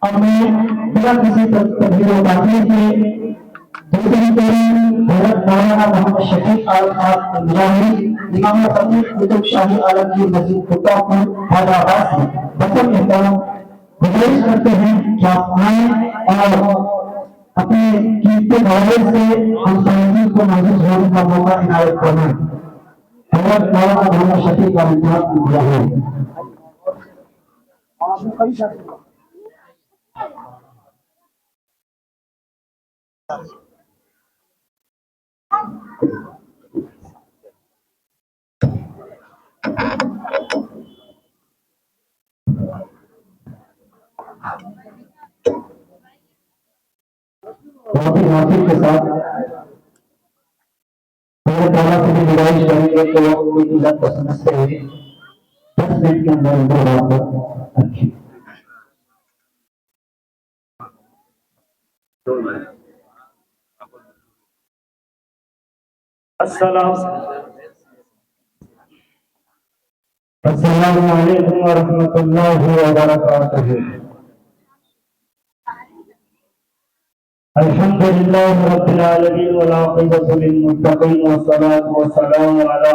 اب میں بلا کسی تبدیل و تاخیر کے دوسری تحریر حضرت مولانا محمد شفیق عالم صاحب مجاہد امام خطیب قطب شاہی عالم کی مسجد فتح حیدرآباد سے بطن احترام گزارش کرتے ہیں کہ آپ آئیں اور اپنے قیمتی نالج سے ہم سامعین کو محسوس ہونے کا موقع عنایت فرمائیں۔ حضرت مولانا محمد شفیق عالم صاحب مجاہد۔ ناصر کے ساتھ اللہ تعالیٰ سے بھی گزارش کریں گے کہ وہ اپنی عزت کو سمجھتے ہوئے 10 منٹ کے اندر بات رکھیں۔ السلام علیکم ورحمۃ اللہ وبرکاتہ۔ الحمد لله رب العالمين والعاقبة للمتقين والصلاة والسلام على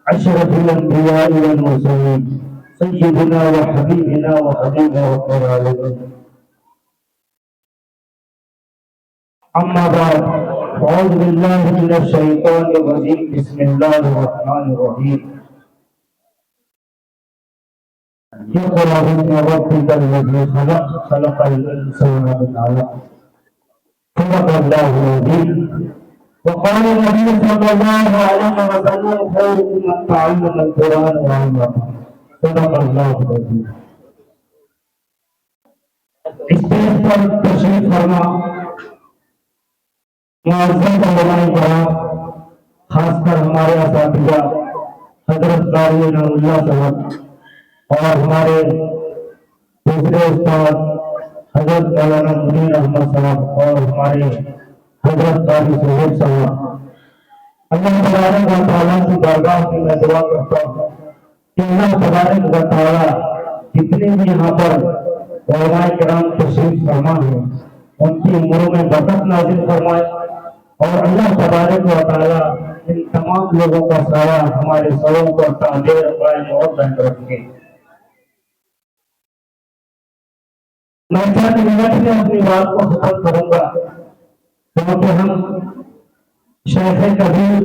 أشرف الأنبياء والمرسلين سيدنا وحبيبنا وحبيب رب العالمين، أما بعد أعوذ بالله من الشيطان الرجيم، بسم الله الرحمن الرحيم، اقرأ باسم ربك الذي خلق، خلق الإنسان من علق، صدق الله العظيم، وقال النبي صلى الله عليه وسلم خيركم من تعلم القرآن وعلمه، صدق الله العظيم۔ اسٹیج پر تشریف فرما معزز علماء کرام، خاص کر ہمارے اساتذہ حضرت قاری نور اللہ صاحب اور ہمارے دوسرے استاد حضرت مولانا منیر احمد صاحب اور ہمارے حضرت قاری سہیل صاحب، اللہ تبارک و تعالیٰ کی بارگاہ میں میں دعا کرتا ہوں کہ اللہ تبارک و تعالیٰ جتنے بھی یہاں پر علماء کرام تشریف فرما ہیں ان کی عمروں میں برکت نازل فرمائے، اور اللہ تبارک و تعالیٰ ان تمام لوگوں کا سایہ ہمارے سروں پر تعبیر قائم اور بہتر رکھے۔ میں چند منٹ میں اپنی بات کو ختم کروں گا، کیونکہ ہم شیخ کبیر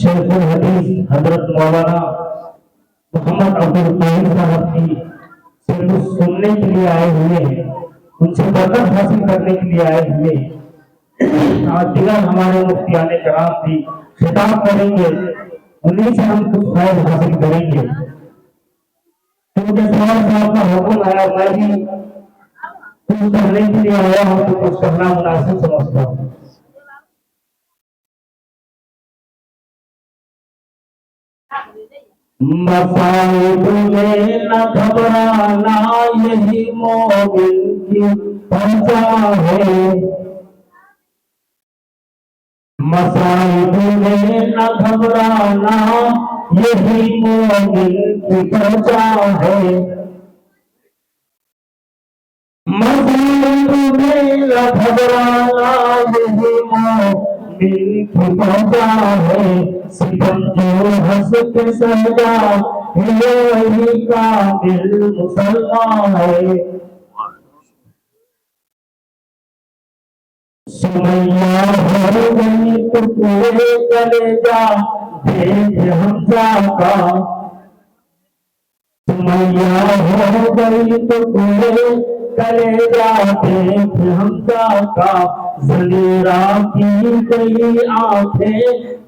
شیخ الحدیث حضرت مولانا محمد عبدالقاہر صاحب کی سے کچھ سننے کے لیے آئے ہوئے ہیں، ان سے برکت حاصل کرنے کے لیے آئے ہوئے ہیں۔ آج دیگر ہمارے مفتیان کرام بھی خطاب کریں گے، انہیں سے ہم کچھ فائد حاصل کریں گے، کیونکہ صاحب کا حکم ہے، میں بھی کچھ کرنے کے لیے آیا ہوں تو کچھ کرنا مناسب سمجھتا ہوں۔ مصائب میں نہ گھبرانا یہی مومن کی پہچان ہے، مصائب میں نہ گھبرانا یہی مومن کی پہچان ہے، مصائب میں نہ گھبرانا یہی مومن کی پہچان ہے، ستم جو ہنس کے سجا یہی کامل مسلمان ہے، سمیہ ہو گئی تو پورے کلیجا دیکھ حمزہ کا، سمیہ ہو گئی تو پورے کلیجا دیکھ حمزہ کا، ضمیرہ کی گئی آنکھیں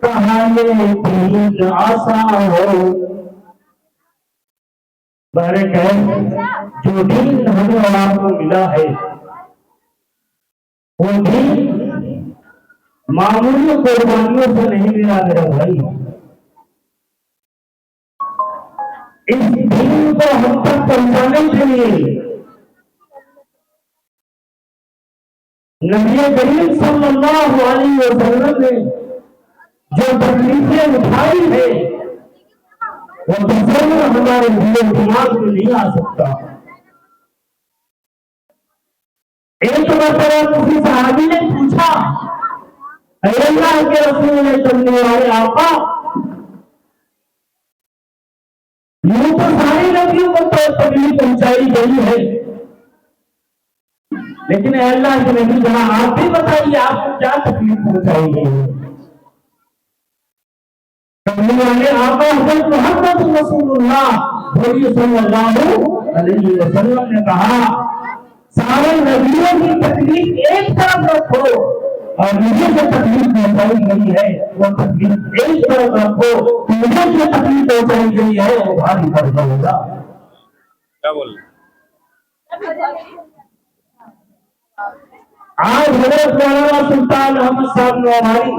کہاں یہ دین آسان ہو، بہرکیف جو دین ہمیں اور آپ کو ملا ہے وہ بھی معمولی قربانیوں سے نہیں ملا میرا بھائی، اس دین کو ہم تک پہنچانے کے لیے نبی کریم صلی اللہ علیہ وسلم نے جو تکلیفیں اٹھائی ہے وہ تصور ہمارے دل و دماغ میں نہیں آ سکتا۔ ایک مرتبہ کسی صحابی نے پوچھا، اے اللہ کے رسول چلنے والے آقا، یوں تو ساری نبیوں کو تو تکلیف پہنچائی گئی ہے، لیکن اے اللہ کے نبی جہاں آپ بھی بتائیے آپ کو کیا تکلیف پہنچائی گئی ہے؟ چلنے والے آقا حضرت محمد رسول اللہ صلی اللہ علیہ وسلم نے کہا، سارے نبیوں کی تکلیف ایک طرف رکھو اور مجھے جو تکلیف پہنچائی گئی ہے وہ تکلیف ایک طرف رکھو، مجھے جو تکلیف پہنچائی گئی ہے وہ بھاری پڑ جائے گا۔ کیا بول آج حضرت مولانا سلطان احمد صاحب نواباری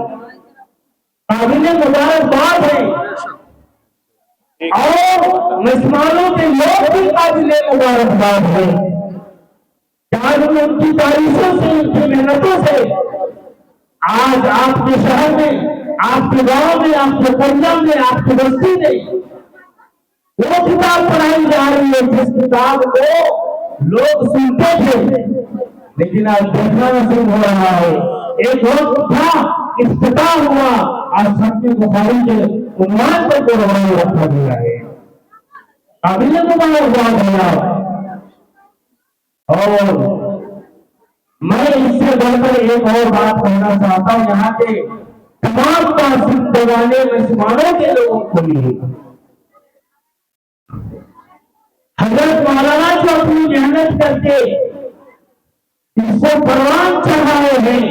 قابل مبارکباد ہے اور مسلمانوں کے لوگ بھی قابل مبارکباد ہے، آج ان کی تاریخوں سے، ان کی محنتوں سے آج آپ کے شہر میں، آپ کے گاؤں میں، آپ کے پنجاب میں، آپ کی بستی میں وہ کتاب پڑھائی جا رہی ہے جس کتاب کو لوگ سنتے تھے لیکن آج دیکھنا نصیب ہو رہا ہے۔ ایک وقت تھا افتتاح ہوا، آج صحیح بخاری کے عنوان پر کو روایت رکھا گیا ہے۔ قابل مبارکباد ہے اور میں اس سے بڑھ کر ایک اور بات کہنا چاہتا ہوں یہاں کے تمام باشندگان مسلمانوں کے لوگوں کو لیے، حضرت مولانا جو اپنی محنت کر کے اس کو پروان چڑھائے ہیں،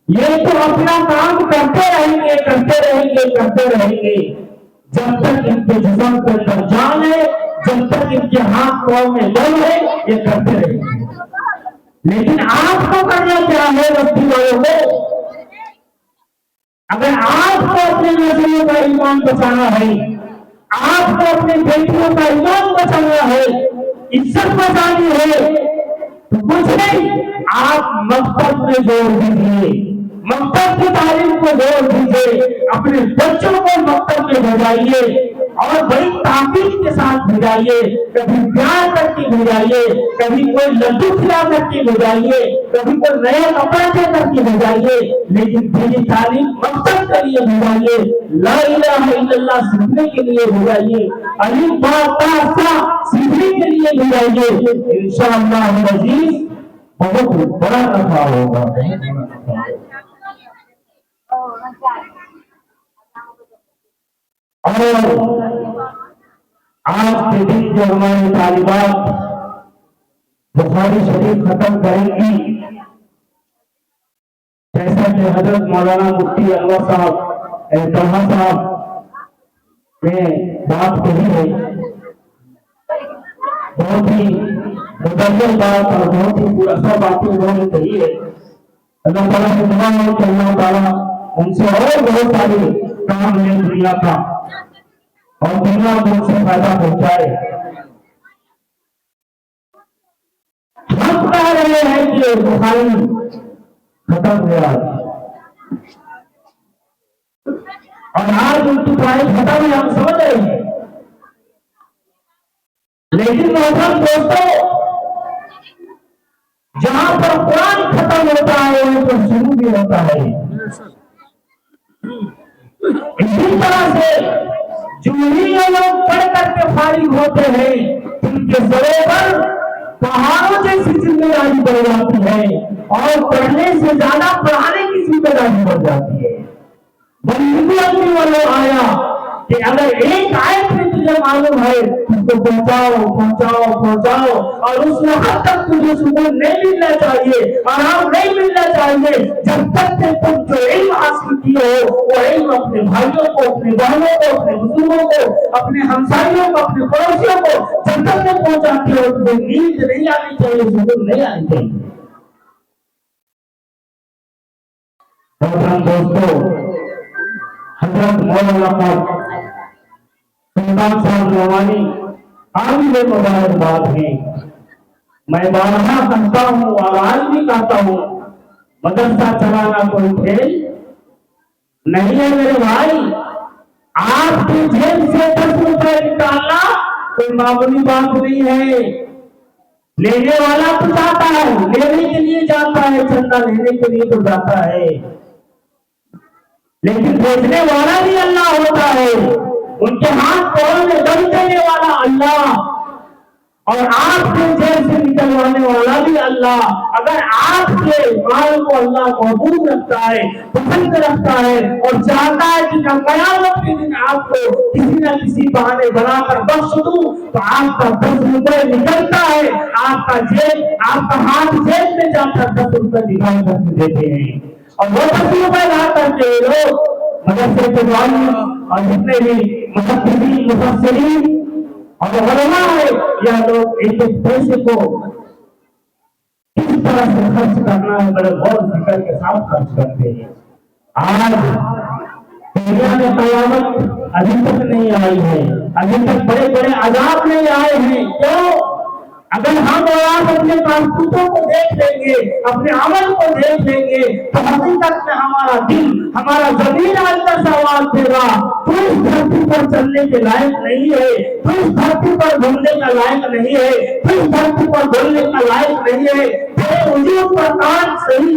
یہ تو اپنا کام کرتے رہیں گے، کرتے رہیں گے، کرتے رہیں گے جب تک ان کے جسم کے اندر جان ہے، جب تک ان کے ہاتھ پاؤں میں دم ہے، یہ کرتے رہیں گے۔ لیکن آپ کو کرنا کیا ہے بستی والوں کو؟ اگر آپ کو اپنے نسلوں کا ایمان بچانا ہے، آپ کو اپنے بیٹیوں کا ایمان بچانا ہے، عزت بچانی ہے، تو کچھ نہیں، آپ مکتب میں زور دیجیے، مکتب کی تعلیم کو زور دیجیے، اپنے بچوں کو مکتب میں بھیجائیے اور بڑی تاکید کے ساتھ بھیجائیے، کبھی پیار کر کے بھیجائیے، کبھی کوئی لڈو کھلا کر کے بھیجائیے، کبھی کوئی نیا کپڑا دے کر کے بھیجائیے، لیکن دینی تعلیم مکتب کے لیے بھیجائیے، لا الہ الا اللہ سیکھنے کے لیے بھیجائیے، الف با تا ثا سیکھنے کے لیے بھیجائیے، انشاءاللہ العزیز بہت بڑا نفع ہوگا۔ اور آج کے دن جو ہماری طالبات بخاری شریف ختم کریں گی، جیسا کہ حضرت مولانا مفتی انور صاحب طلحہ صاحب نے بات کہی ہے، بہت ہی مدلل بات اور بہت ہی پراسرار باتیں انہوں نے کہی ہے۔ اللہ تعالیٰ سے دعا ہے کہ اللہ تعالیٰ ان سے اور بہت سارے کام لے دنیا کا اور دنیا کو ان سے فائدہ پہنچائے۔ ہم کہہ رہے ہیں کہ بخاری ختم ہوا اور آج ان کی پڑھائی ختم ہے، ہم سمجھ رہے ہیں، لیکن محترم دوستوں، جہاں پر قرآن ختم ہوتا ہے وہیں پر شروع بھی ہوتا ہے۔ اسی طرح سے جو ہی لوگ پڑھ کر کے فارغ ہوتے ہیں ان کے سروں پر پہاڑوں جیسی ذمہ داری بڑھ جاتی ہے اور پڑھنے سے زیادہ پڑھانے کی ذمہ داری بڑھ جاتی ہے۔ بندگی اپنی والوں آیا کہ اگر ایک آیت میں تجھے معلوم ہے اس کو پہنچاؤ پہنچاؤ پہنچاؤ، اور اس وقت تک تجھے سکون نہیں ملنا چاہیے، آرام نہیں ملنا چاہیے جب تک کہ تم جو علم حاصل کیے ہو وہ علم اپنے بھائیوں کو، اپنے بہنوں کو، اپنے بزرگوں کو، اپنے ہمسائیوں کو، اپنے پڑوسیوں کو جب تک کہ پہنچاتے ہو تمہیں نیند نہیں آنی چاہیے، سکون نہیں آنی چاہیے۔ دوستو، حضرت مولانا سلطان صاحب نعمانی قابل مبارکباد ہیں۔ میں بارہا کہتا ہوں اور آج بھی کہتا ہوں، مدرسہ چلانا کوئی کھیل نہیں ہے میرے بھائی۔ آپ کی جیب سے 10 روپے نکالنا کوئی معمولی بات نہیں ہے۔ لینے والا تو جاتا ہے، لینے کے لیے جاتا ہے، چندہ لینے کے لیے تو جاتا ہے، لیکن بھیجنے والا بھی اللہ ہوتا ہے، ان کے ہاتھ پاؤں میں دم دینے والا اللہ، اور آپ کے جیل سے نکلوانے والا بھی اللہ۔ اگر آپ کے مال کو اللہ محبوب رکھتا ہے، پسند رکھتا ہے، اور چاہتا ہے کہ قیامت کے دن آپ کو کسی نہ کسی بہانے بنا کر بخش دوں، تو آپ کا 10 روپے نکلتا ہے، آپ کا جیب، آپ کا ہاتھ جیب میں جا کر 10 روپے نکال کر کے دیتے ہیں، اور وہ 10 روپے لا کر کے لوگ مدرسے کے معلم اور جتنے بھی محدثین مفسرین اور علماء ہے، یہ لوگ ایک ایک پیسے کو کس طرح سے خرچ کرنا ہے بڑے غور فکر کے ساتھ خرچ کرتے ہیں۔ آج دنیا میں قیامت ابھی تک نہیں آئی ہے، ابھی تک بڑے بڑے عذاب نہیں آئے ہیں، کیوں؟ اگر ہم اور آپ اپنے کارتوسوں کو دیکھ لیں گے، اپنے عمل کو دیکھ لیں گے، تو حقیقت میں ہمارا دل، ہمارا ضمیر آج کا سوال دے گا، تو اس دھرتی پر چلنے کے لائق نہیں ہے، تو اس دھرتی پر گھومنے کا لائق نہیں ہے، تو اس دھرتی پر بولنے کا لائق نہیں ہے، تیرے وجود پر کان صحیح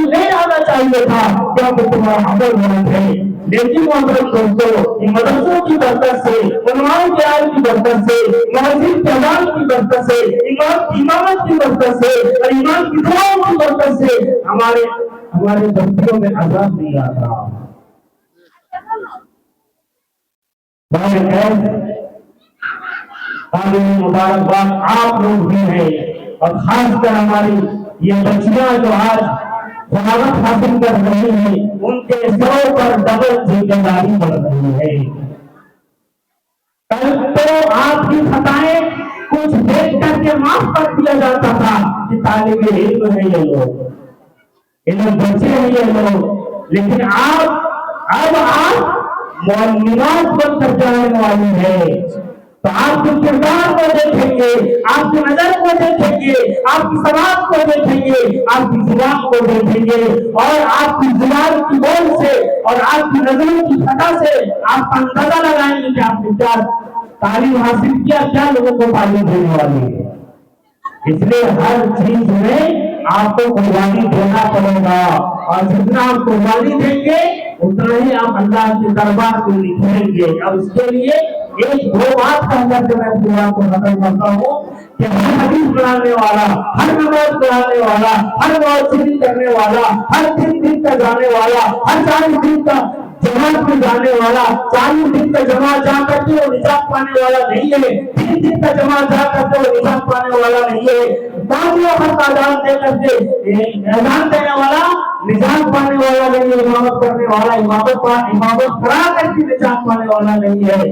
نہیں آنا چاہیے تھا، کیا وہ تمہارا عمل غلط ہے؟ لیکن محترم دوستو، مدرسوں کی برکت سے، علماء کے آئے کی برکت سے، مسجد کے اذان کی برکت سے، امام کی امامت کی برکت سے، اور امام کی دعاؤں کی برکت سے ہمارے بستیوں میں عذاب نہیں آتا۔ مبارکباد آپ لوگ بھی ہیں، اور خاص کر ہماری یہ بچیاں جو آج شہادت حاصل کر رہی ہیں، ان کے سروں پر ڈبل ذمہ داری بڑھ رہی ہے۔ کل تو آپ کی خطائیں کچھ دیکھ کر کے معاف کر دیا جاتا تھا کہ طالب علم ہے یہ لوگ، علم بچے ہیں یہ لوگ، لیکن اب آپ معلمات بن کر جانے والی ہے، تو آپ کے کردار کو دیکھیں گے، آپ کی نظر کو دیکھیں گے، آپ کی سماعت کو دیکھیں گے، آپ کی زبان کو دیکھیں گے، اور آپ کی زبان کی بول سے اور آپ کی نظروں کی خطا سے آپ کا اندازہ لگائیں گے کہ آپ نے کیا تعلیم حاصل کیا، کیا لوگوں کو تعلیم دینے والی ہے۔ اس لیے ہر چیز میں آپ کو قربانی دینا پڑے گا، اور جتنا آپ قربانی دیں گے اتنا ہی آپ اللہ کے دربار کو نکھریں گے۔ اب اس کے لیے ایک دو بات کہہ کر کے میں اپنی بات کو ختم کرتا ہوں کہ ہر حدیث پڑھانے والا، ہر نماز پڑھانے والا، ہر موسیقی کرنے والا، ہر 3 دن کا جانے والا، ہر 40 دن کا جماعت میں جانے والا، 40 دن کا جماعت جا کر کے وہ نجات پانے والا نہیں ہے، 3 دن کا جماعت جا کر کے وہ نجات پانے والا نہیں ہے، 5 وقت اذان دے کر کے اذان دینے والا نجات پانے والا نہیں ہے، امامت کرنے والا امامت کرا کر کے نجات پانے والا نہیں ہے۔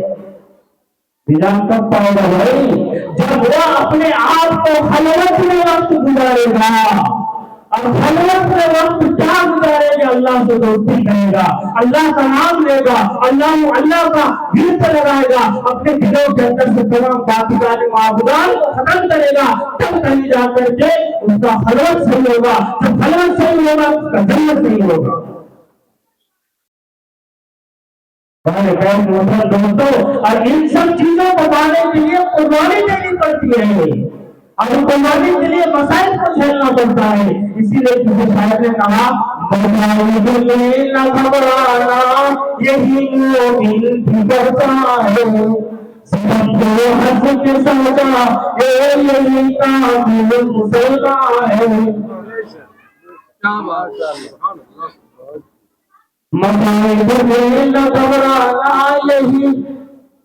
نجات کب پائے گا بھائی؟ جب وہ اپنے آپ کو خلوت میں وقت گزارے گا، اور خلوت میں وقت کیا گزارے گا؟ اللہ سے دوستی کرے گا، اللہ کا نام لے گا، اللہ کا گیت لگائے گا، اپنے دلوں کے اندر سے تمام باطل معبودان کو ختم کرے گا، تب کہیں جا کر کے اس کا خلوت صحیح ہوگا، جب خلوت صحیح ہوگا اس کا جنت صحیح ہوگا۔ اور ان سب چیزوں کو پانے کے لیے قربانی دینی پڑتی ہے، اور قربانی کے لیے مسائل کو جھیلنا پڑتا ہے۔ اسی لیے کسی شاعر نے کہا، نہ گھبرانا یہی مومن کی پہچان ہے، سمجھو حج کے سودا یہی کامل مسلمان ہے۔ نہ گھبرانا یہی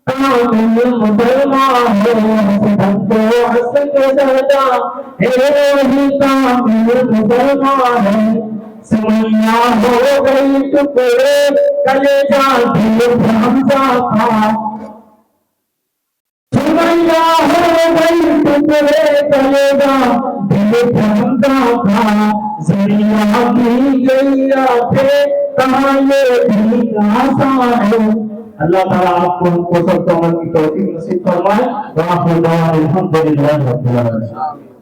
کامل مسلمان ہے، سمجھو حج کے سودا یہی کامل مسلمان ہے۔ سمیا ہو گئی ٹکڑے کلیجہ دل حمزہ تھا، سمیا ہو گئی ٹکڑے کلیجہ دل حمزہ تھا، زریعہ کی گئی تھے کہاں یہ بھی آسان ہے۔ اللہ تعالیٰ آپ کو ہم کو سب کو عمل کی توفیق نصیب فرمائے۔ وآخر دعوانا الحمدللہ رب العالمین۔